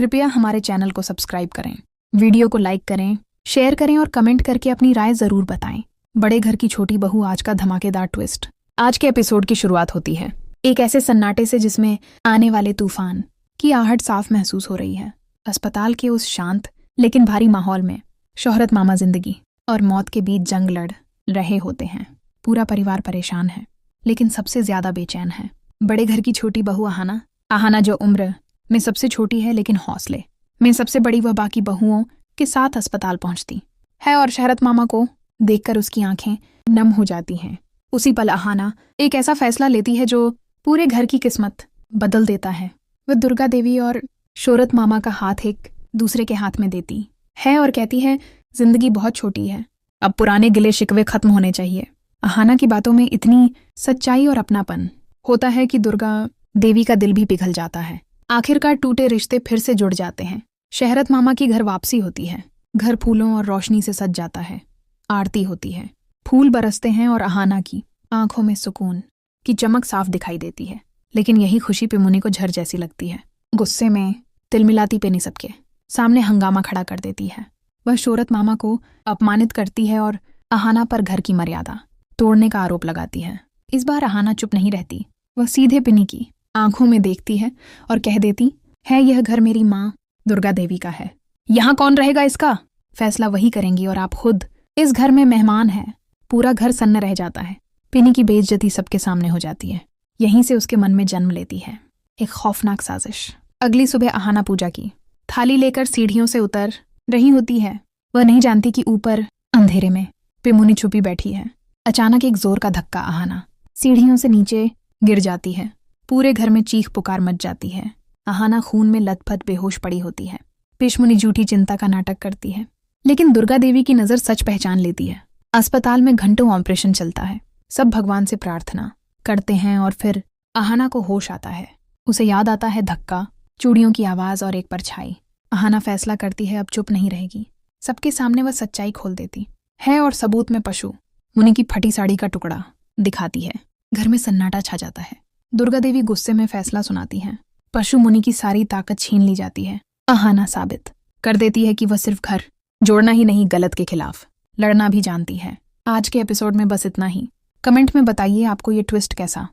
कृपया हमारे चैनल को सब्सक्राइब करें, वीडियो को लाइक करें, शेयर करें और कमेंट करके अपनी राय जरूर बताएं। बड़े घर की छोटी बहू आज का धमाकेदार ट्विस्ट। आज के एपिसोड की शुरुआत होती है एक ऐसे सन्नाटे से जिसमें आने वाले तूफान की आहट साफ महसूस हो रही है। अस्पताल के उस शांत लेकिन भारी माहौल में शोहरत मामा जिंदगी और मौत के बीच जंग लड़ रहे होते हैं। पूरा परिवार परेशान है, लेकिन सबसे ज्यादा बेचैन है बड़े घर की छोटी बहू आहाना जो उम्र में सबसे छोटी है लेकिन हौसले में सबसे बड़ी। वह बाकी बहुओं के साथ अस्पताल पहुंचती है और शोहरत मामा को देखकर उसकी आंखें नम हो जाती हैं। उसी पल आहाना एक ऐसा फैसला लेती है जो पूरे घर की किस्मत बदल देता है। वह दुर्गा देवी और शोहरत मामा का हाथ एक दूसरे के हाथ में देती है और कहती है, जिंदगी बहुत छोटी है, अब पुराने गिले शिकवे खत्म होने चाहिए। आहाना की बातों में इतनी सच्चाई और अपनापन होता है कि दुर्गा देवी का दिल भी पिघल जाता है। आखिरकार टूटे रिश्ते फिर से जुड़ जाते हैं। शोहरत मामा की घर वापसी होती है। घर फूलों और रोशनी से सज जाता है। आरती होती है, फूल बरसते हैं और आहाना की आंखों में सुकून की चमक साफ दिखाई देती है। लेकिन यही खुशी पिमुनी को झर जैसी लगती है। गुस्से में तिलमिलाती पेनी सबके सामने हंगामा खड़ा कर देती है। वह शोहरत मामा को अपमानित करती है और आहाना पर घर की मर्यादा तोड़ने का आरोप लगाती है। इस बार आहाना चुप नहीं रहती। वह सीधे पिनी की आंखों में देखती है और कह देती है, यह घर मेरी माँ दुर्गा देवी का है। यहाँ कौन रहेगा, इसका फैसला वही करेंगी और आप खुद इस घर में मेहमान हैं। पूरा घर सन्न रह जाता है। पिनी की बेइज्जती सबके सामने हो जाती है। यहीं से उसके मन में जन्म लेती है एक खौफनाक साजिश। अगली सुबह आहाना पूजा की थाली लेकर सीढ़ियों से उतर रही होती है। वह नहीं जानती कि ऊपर अंधेरे में पिमुनी छुपी बैठी है। अचानक एक जोर का धक्का, आहाना सीढ़ियों से नीचे गिर जाती है। पूरे घर में चीख पुकार मच जाती है। आहाना खून में लथपथ बेहोश पड़ी होती है। पिशमुनी झूठी चिंता का नाटक करती है, लेकिन दुर्गा देवी की नजर सच पहचान लेती है। अस्पताल में घंटों ऑपरेशन चलता है। सब भगवान से प्रार्थना करते हैं और फिर आहाना को होश आता है। उसे याद आता है धक्का, चूड़ियों की आवाज और एक परछाई। आहाना फैसला करती है अब चुप नहीं रहेगी। सबके सामने वह सच्चाई खोल देती है और सबूत में पशु मुनि की फटी साड़ी का टुकड़ा दिखाती है। घर में सन्नाटा छा जाता है। दुर्गा देवी गुस्से में फैसला सुनाती हैं। पशु मुनि की सारी ताकत छीन ली जाती है। आहाना साबित कर देती है कि वह सिर्फ घर जोड़ना ही नहीं, गलत के खिलाफ लड़ना भी जानती है। आज के एपिसोड में बस इतना ही। कमेंट में बताइए आपको ये ट्विस्ट कैसा